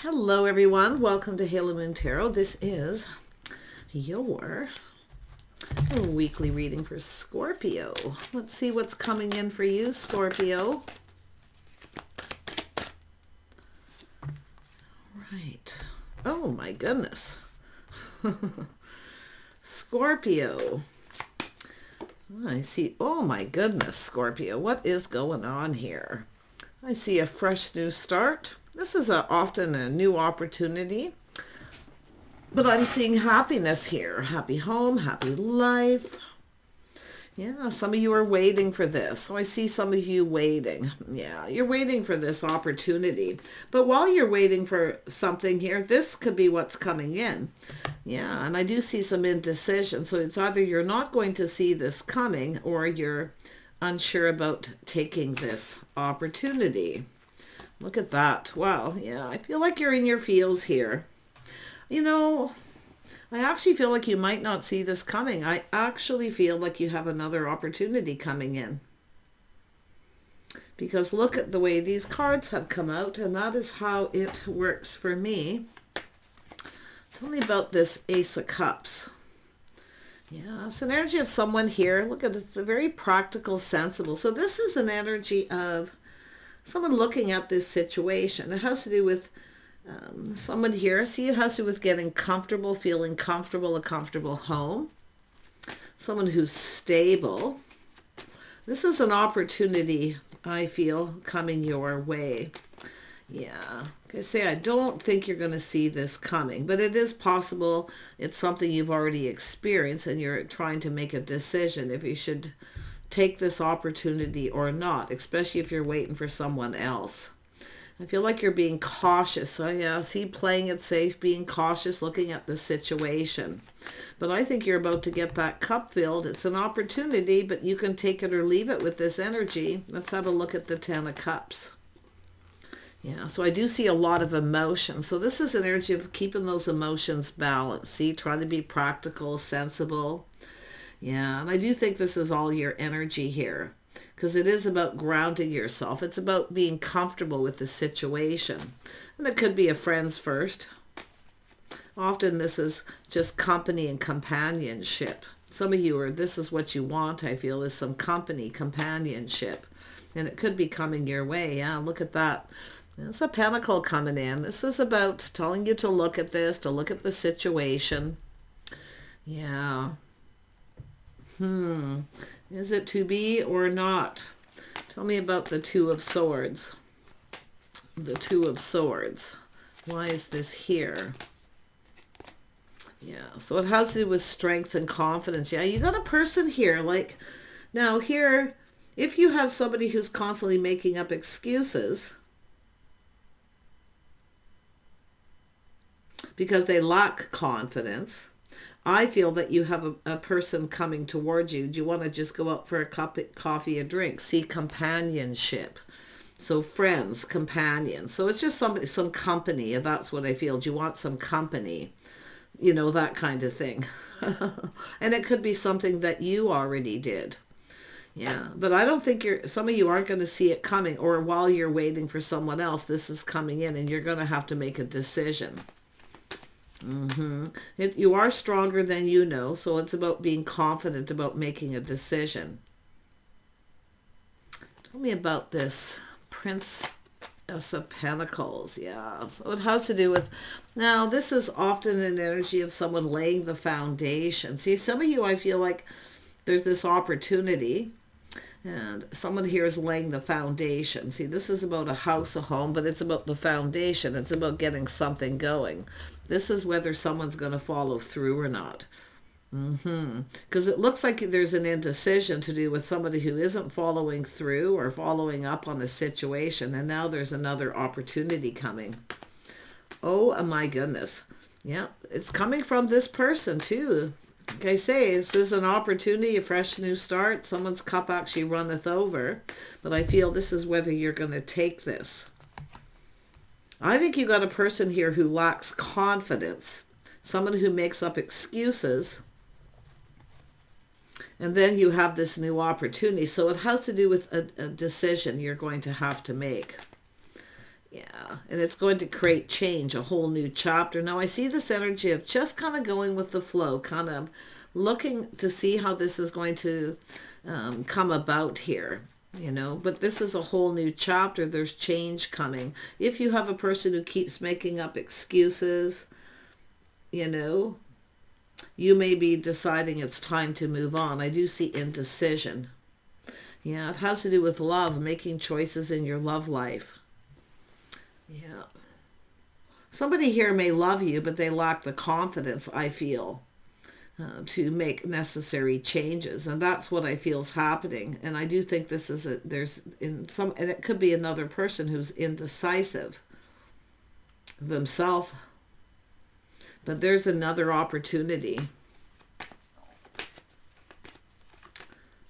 Hello everyone, welcome to Halo Moon Tarot. This is your weekly reading for Scorpio. Let's see what's coming in for you, Scorpio. Right. Oh my goodness. Scorpio. I see, oh my goodness, Scorpio, what is going on here? I see a fresh new start. This is often a new opportunity, but I'm seeing happiness here. Happy home, happy life. Yeah, some of you are waiting for this. So I see some of you waiting. Yeah, you're waiting for this opportunity. But while you're waiting for something here, this could be what's coming in. Yeah, and I do see some indecision. So it's either you're not going to see this coming or you're unsure about taking this opportunity. Look at that. Wow. Yeah, I feel like you're in your feels here. You know, I actually feel like you might not see this coming. I actually feel like you have another opportunity coming in. Because look at the way these cards have come out, and that is how it works for me. Tell me about this Ace of Cups. Yeah, it's an energy of someone here. Look at it. It's a very practical, sensible. So this is an energy of someone looking at this situation. It has to do with someone here. See, it has to do with getting comfortable, feeling comfortable, a comfortable home. Someone who's stable. This is an opportunity, I feel, coming your way. Yeah, like I say, I don't think you're going to see this coming, but it is possible it's something you've already experienced and you're trying to make a decision if you should take this opportunity or not, especially if you're waiting for someone else. I feel like you're being cautious. So yeah, see, playing it safe, being cautious, looking at the situation. But I think you're about to get that cup filled. It's an opportunity, but you can take it or leave it with this energy. Let's have a look at the Ten of Cups. Yeah, so I do see a lot of emotion. So this is an energy of keeping those emotions balanced. See, try to be practical, sensible. Yeah, and I do think this is all your energy here because it is about grounding yourself. It's about being comfortable with the situation. And it could be a friend's first. Often this is just company and companionship. Some of you are, this is what you want, I feel, is some company, companionship. And it could be coming your way. Yeah, look at that. There's a pentacle coming in. This is about telling you to look at this, to look at the situation. Yeah. Is it to be or not? Tell me about the Two of Swords. The Two of Swords. Why is this here? Yeah, so it has to do with strength and confidence. Yeah, you got a person here. Like, now here, if you have somebody who's constantly making up excuses because they lack confidence, I feel that you have a person coming towards you. Do you want to just go out for a cup of coffee, a drink? See, companionship. So friends, companions. So it's just somebody, some company. And that's what I feel. Do you want some company? You know, that kind of thing. And it could be something that you already did. Yeah, but I don't think some of you aren't going to see it coming, or while you're waiting for someone else, this is coming in and you're going to have to make a decision. You are stronger than you know, so it's about being confident about making a decision. Tell me about this Princess of Pentacles. Yeah, so it has to do with, now this is often an energy of someone laying the foundation. See, some of you, I feel like there's this opportunity and someone here is laying the foundation. See, this is about a house, a home, but it's about the foundation. It's about getting something going. This is whether someone's going to follow through or not. Because it looks like there's an indecision to do with somebody who isn't following through or following up on a situation. And now there's another opportunity coming. Oh my goodness. Yeah, it's coming from this person too. Like I say, this is an opportunity, a fresh new start. Someone's cup actually runneth over. But I feel this is whether you're going to take this. I think you got a person here who lacks confidence. Someone who makes up excuses. And then you have this new opportunity. So it has to do with a decision you're going to have to make. Yeah, and it's going to create change, a whole new chapter. Now I see this energy of just kind of going with the flow, kind of looking to see how this is going to come about here, you know. But this is a whole new chapter. There's change coming. If you have a person who keeps making up excuses, you know, you may be deciding it's time to move on. I do see indecision. Yeah, it has to do with love, making choices in your love life. Yeah. Somebody here may love you, but they lack the confidence, I feel, to make necessary changes. And that's what I feel is happening. And I do think this is and it could be another person who's indecisive themselves. But there's another opportunity.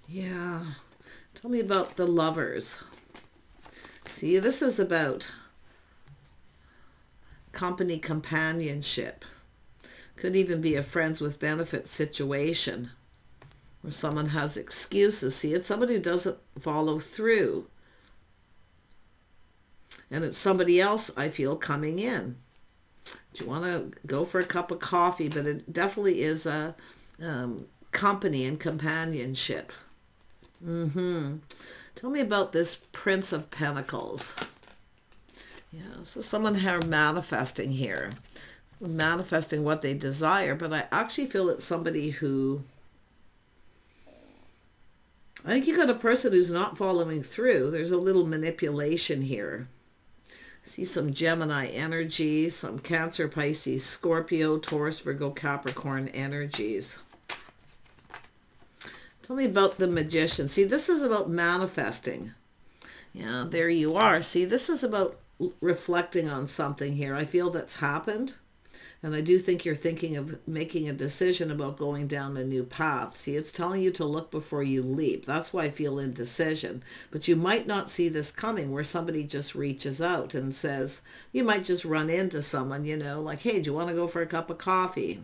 Yeah. Tell me about the Lovers. See, this is about company, companionship. Could even be a friends with benefits situation where someone has excuses. See, it's somebody who doesn't follow through. And it's somebody else, I feel, coming in. Do you want to go for a cup of coffee? But it definitely is a company and companionship. Tell me about this Prince of Pentacles. Yeah, so someone here manifesting here. Manifesting what they desire. But I actually feel it's somebody who... I think you got a person who's not following through. There's a little manipulation here. See some Gemini energy, some Cancer, Pisces, Scorpio, Taurus, Virgo, Capricorn energies. Tell me about the Magician. See, this is about manifesting. Yeah, there you are. See, this is about reflecting on something here. I feel that's happened. And I do think you're thinking of making a decision about going down a new path. See, it's telling you to look before you leap. That's why I feel indecision. But you might not see this coming where somebody just reaches out and says, you might just run into someone, you know, like, hey, do you want to go for a cup of coffee?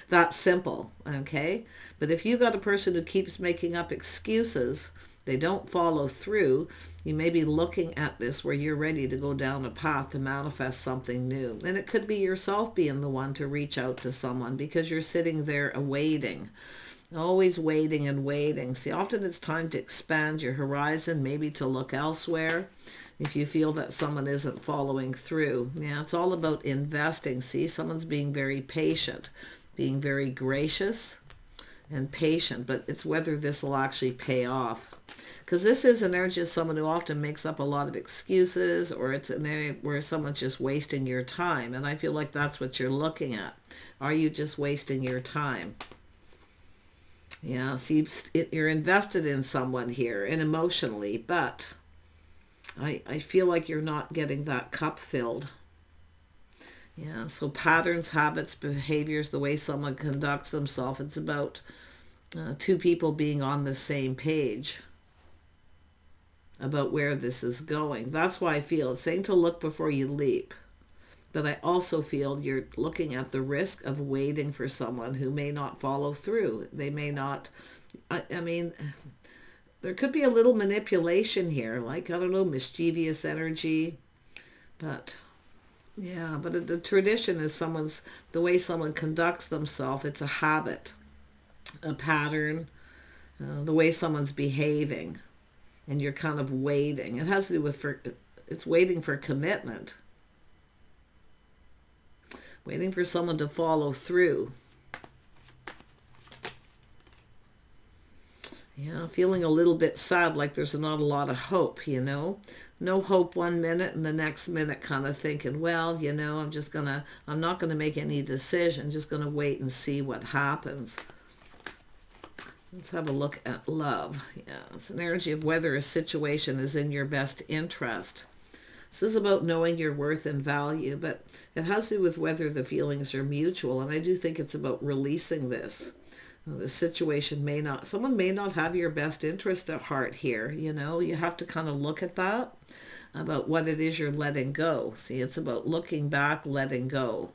That's simple, okay? But if you got a person who keeps making up excuses, they don't follow through, you may be looking at this where you're ready to go down a path to manifest something new. And it could be yourself being the one to reach out to someone because you're sitting there awaiting, always waiting and waiting. See, often it's time to expand your horizon, maybe to look elsewhere if you feel that someone isn't following through. Yeah, it's all about investing. See, someone's being very patient, being very gracious and patient, but it's whether this will actually pay off. Because this is an energy of someone who often makes up a lot of excuses, or it's an area where someone's just wasting your time. And I feel like that's what you're looking at. Are you just wasting your time? Yeah, see, you're invested in someone here and emotionally, but I feel like you're not getting that cup filled. Yeah, so patterns, habits, behaviors, the way someone conducts themselves. It's about two people being on the same page about where this is going. That's why I feel it's saying to look before you leap. But I also feel you're looking at the risk of waiting for someone who may not follow through. They may not, I mean, there could be a little manipulation here, like, I don't know, mischievous energy. But, yeah, but the tradition is the way someone conducts themselves. It's a habit, a pattern, the way someone's behaving. And you're kind of waiting. It has to do with, it's waiting for commitment. Waiting for someone to follow through. Yeah, feeling a little bit sad, like there's not a lot of hope, you know. No hope one minute, and the next minute kind of thinking, well, you know, I'm not going to make any decision. Just going to wait and see what happens. Let's have a look at love. Yeah, it's an energy of whether a situation is in your best interest. This is about knowing your worth and value, but it has to do with whether the feelings are mutual. And I do think it's about releasing this. The situation someone may not have your best interest at heart here. You know, you have to kind of look at that, about what it is you're letting go. See, it's about looking back, letting go.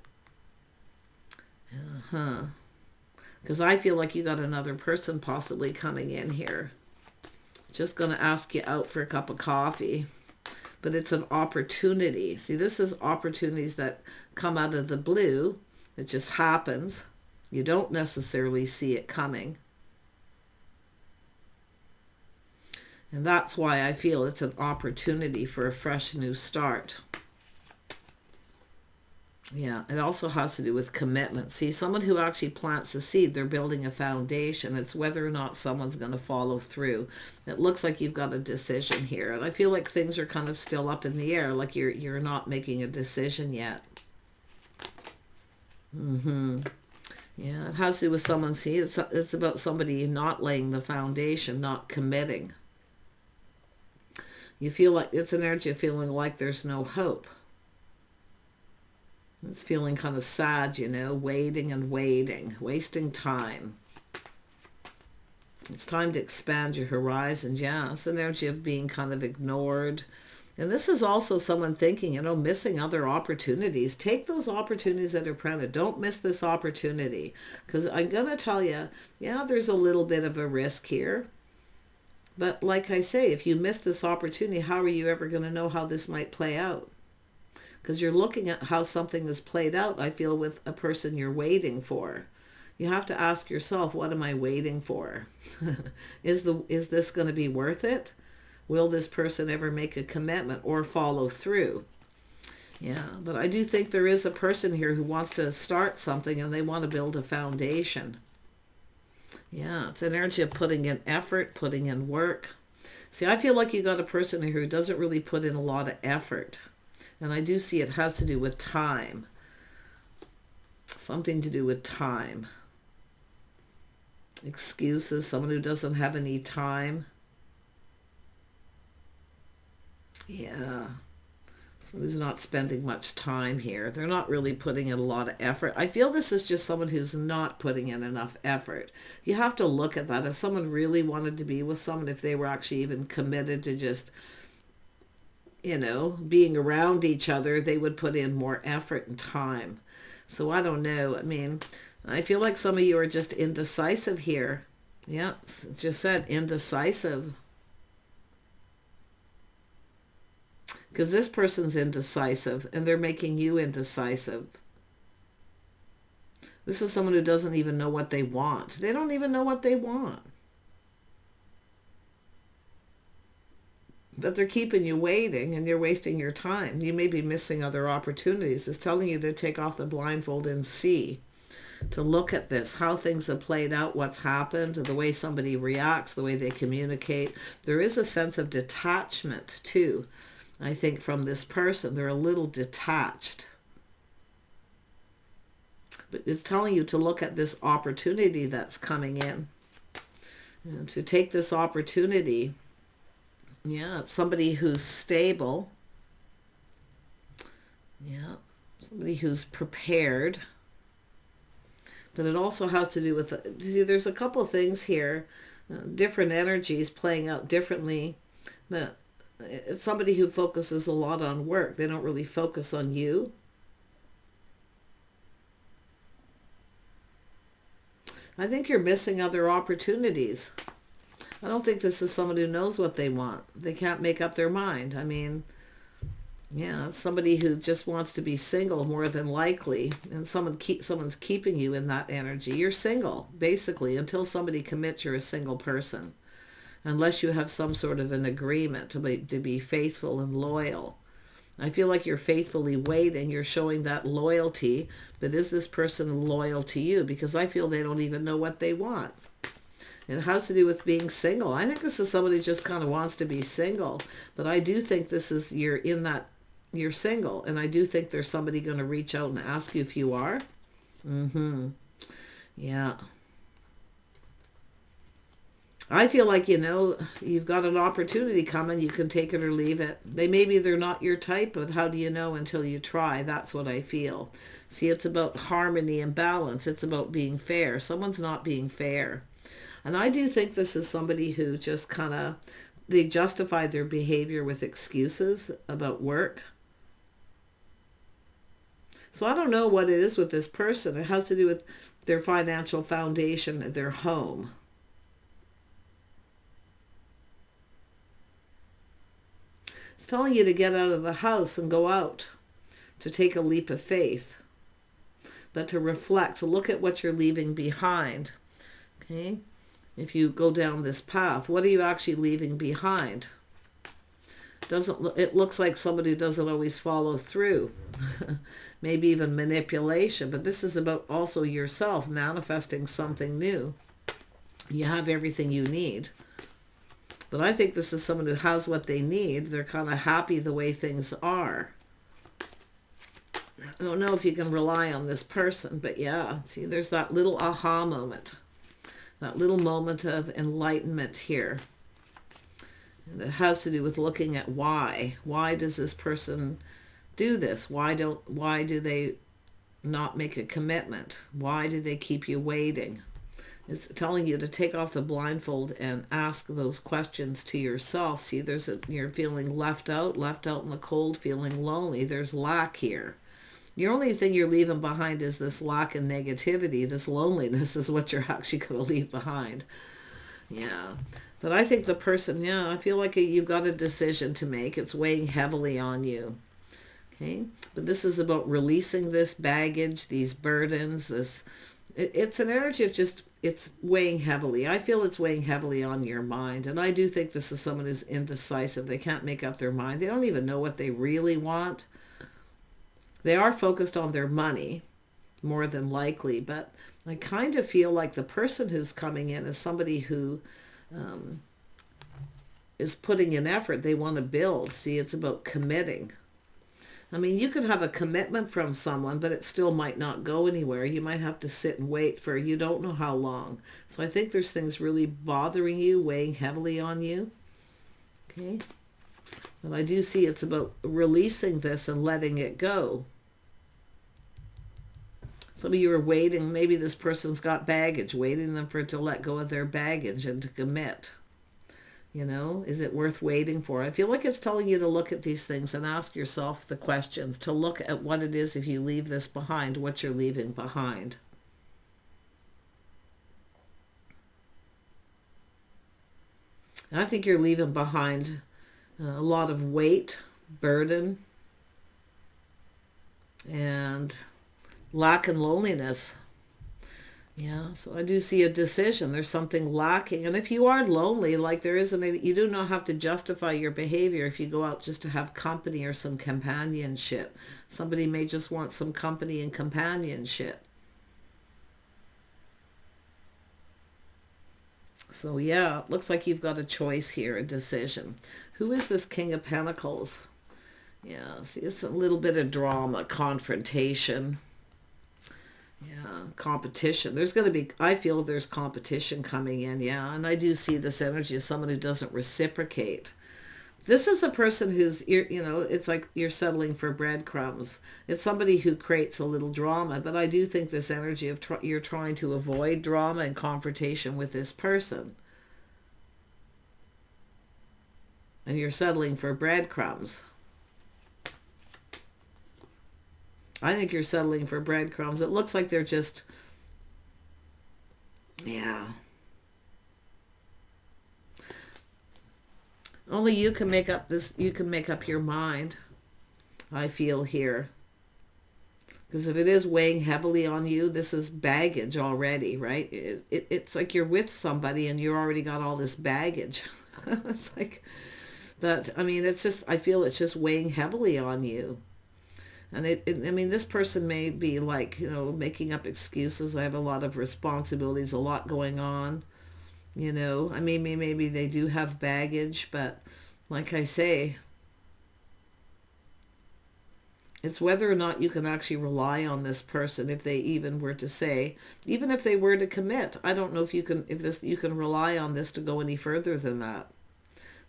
Because I feel like you got another person possibly coming in here. Just going to ask you out for a cup of coffee. but it's an opportunity. See, this is opportunities that come out of the blue. It just happens. You don't necessarily see it coming. And that's why I feel it's an opportunity for a fresh new start. Yeah, it also has to do with commitment. See, someone who actually plants a seed, they're building a foundation. It's whether or not someone's going to follow through. It looks like you've got a decision here. And I feel like things are kind of still up in the air, like you're not making a decision yet. Yeah, it has to do with someone. See, it's about somebody not laying the foundation, not committing. You feel like it's an energy of feeling like there's no hope. It's feeling kind of sad, you know, waiting and waiting, wasting time. It's time to expand your horizons. Yeah, it's an energy of being kind of ignored. And this is also someone thinking, you know, missing other opportunities. Take those opportunities that are presented. Don't miss this opportunity. Because I'm going to tell you, yeah, there's a little bit of a risk here. But like I say, if you miss this opportunity, how are you ever going to know how this might play out? Because you're looking at how something is played out, I feel, with a person you're waiting for. You have to ask yourself, what am I waiting for? Is this going to be worth it? Will this person ever make a commitment or follow through? Yeah, but I do think there is a person here who wants to start something and they want to build a foundation. Yeah, it's an energy of putting in effort, putting in work. See, I feel like you got a person here who doesn't really put in a lot of effort. And I do see it has to do with time. Something to do with time. Excuses, someone who doesn't have any time. Yeah. Someone who's not spending much time here. They're not really putting in a lot of effort. I feel this is just someone who's not putting in enough effort. You have to look at that. If someone really wanted to be with someone, if they were actually even committed to just, you know, being around each other, they would put in more effort and time. So I don't know. I mean, I feel like some of you are just indecisive here. Yeah, just said indecisive. Because this person's indecisive and they're making you indecisive. This is someone who doesn't even know what they want. They don't even know what they want. But they're keeping you waiting and you're wasting your time. You may be missing other opportunities. It's telling you to take off the blindfold and see. To look at this, how things have played out, what's happened, the way somebody reacts, the way they communicate. There is a sense of detachment too, I think, from this person. They're a little detached. But it's telling you to look at this opportunity that's coming in. And to take this opportunity. Yeah, it's somebody who's stable. Yeah, somebody who's prepared. But it also has to do with, there's a couple of things here, different energies playing out differently. But it's somebody who focuses a lot on work. They don't really focus on you. I think you're missing other opportunities. I don't think this is someone who knows what they want. They can't make up their mind. I mean, yeah, it's somebody who just wants to be single more than likely. And someone's keeping you in that energy. You're single, basically. Until somebody commits, you're a single person. Unless you have some sort of an agreement to be faithful and loyal. I feel like you're faithfully waiting. You're showing that loyalty. But is this person loyal to you? Because I feel they don't even know what they want. It has to do with being single. I think this is somebody who just kind of wants to be single. But I do think this is, you're single. And I do think there's somebody going to reach out and ask you if you are. Yeah. I feel like, you know, you've got an opportunity coming. You can take it or leave it. They're not your type, but how do you know until you try? That's what I feel. See, it's about harmony and balance. It's about being fair. Someone's not being fair. And I do think this is somebody who just kind of, they justify their behavior with excuses about work. So I don't know what it is with this person. It has to do with their financial foundation, their home. It's telling you to get out of the house and go out, to take a leap of faith, but to reflect, to look at what you're leaving behind. Okay? If you go down this path, what are you actually leaving behind? It looks like somebody who doesn't always follow through. Maybe even manipulation, but this is about also yourself manifesting something new. You have everything you need. But I think this is someone who has what they need. They're kind of happy the way things are. I don't know if you can rely on this person, but yeah, see, there's that little aha moment. That little moment of enlightenment here. And it has to do with looking at why. Why does this person do this? Why do they not make a commitment? Why do they keep you waiting? It's telling you to take off the blindfold and ask those questions to yourself. See, you're feeling left out in the cold, feeling lonely. There's lack here. The only thing you're leaving behind is this lack and negativity. This loneliness is what you're actually going to leave behind. Yeah. But I think the person, yeah, I feel like you've got a decision to make. It's weighing heavily on you. Okay? But this is about releasing this baggage, these burdens, it's an energy of just, it's weighing heavily. I feel it's weighing heavily on your mind. And I do think this is someone who's indecisive. They can't make up their mind. They don't even know what they really want. They are focused on their money, more than likely. But I kind of feel like the person who's coming in is somebody who is putting in effort. They want to build. See, it's about committing. I mean, you could have a commitment from someone, but it still might not go anywhere. You might have to sit and wait for you don't know how long. So I think there's things really bothering you, weighing heavily on you. Okay? But I do see it's about releasing this and letting it go. Some of you are waiting. Maybe this person's got baggage, waiting them for it to let go of their baggage and to commit. You know, is it worth waiting for? I feel like it's telling you to look at these things and ask yourself the questions, to look at what it is if you leave this behind, what you're leaving behind. And I think you're leaving behind a lot of weight, burden, and lack and loneliness. Yeah, so I do see a decision. There's something lacking. And if you are lonely, like there isn't, you do not have to justify your behavior if you go out just to have company or some companionship. Somebody may just want some company and companionship. So yeah, it looks like you've got a choice here, a decision. Who is this King of Pentacles? Yeah, see, it's a little bit of drama, confrontation. Yeah, competition. There's going to be, I feel there's competition coming in, yeah. And I do see this energy as someone who doesn't reciprocate. This is a person who's, you know, it's like you're settling for breadcrumbs. It's somebody who creates a little drama. But I do think this energy of you're trying to avoid drama and confrontation with this person. And you're settling for breadcrumbs. I think you're settling for breadcrumbs. It looks like they're just, yeah. Only you can make up this, you can make up your mind, I feel here. Because if it is weighing heavily on you, this is baggage already, right? It's like you're with somebody and you already got all this baggage. It's like, but I mean, it's just, I feel it's just weighing heavily on you. And I mean, this person may be like, you know, making up excuses. I have a lot of responsibilities, a lot going on. You know, I mean, maybe they do have baggage, but like I say, it's whether or not you can actually rely on this person. If they even were to say, even if they were to commit, I don't know if you can, you can rely on this to go any further than that.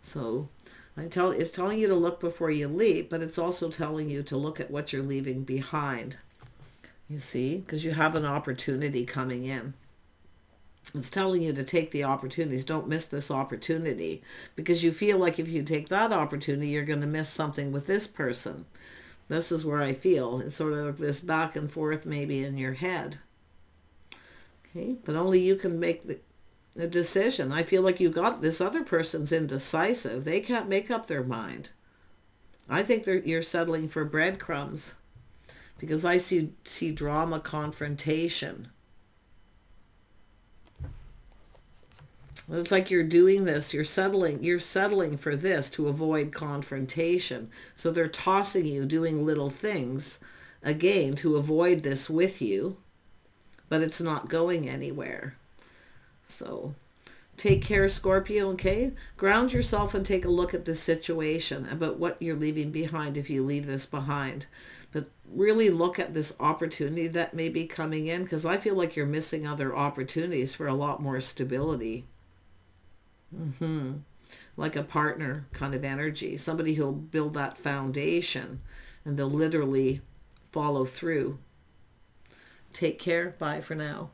So it's telling you to look before you leap, but it's also telling you to look at what you're leaving behind. You see, because you have an opportunity coming in. It's telling you to take the opportunities. Don't miss this opportunity, because you feel like if you take that opportunity, you're going to miss something with this person. This is where I feel. It's sort of this back and forth maybe in your head. Okay, but only you can make a decision. I feel like you got this other person's indecisive. They can't make up their mind. I think you're settling for breadcrumbs, because I see drama, confrontation. It's like you're doing this, you're settling for this to avoid confrontation. So they're tossing you, doing little things, again, to avoid this with you, but it's not going anywhere. So take care, Scorpio, okay? Ground yourself and take a look at this situation, about what you're leaving behind if you leave this behind. But really look at this opportunity that may be coming in, because I feel like you're missing other opportunities for a lot more stability. Like a partner kind of energy. Somebody who'll build that foundation and they'll literally follow through. Take care. Bye for now.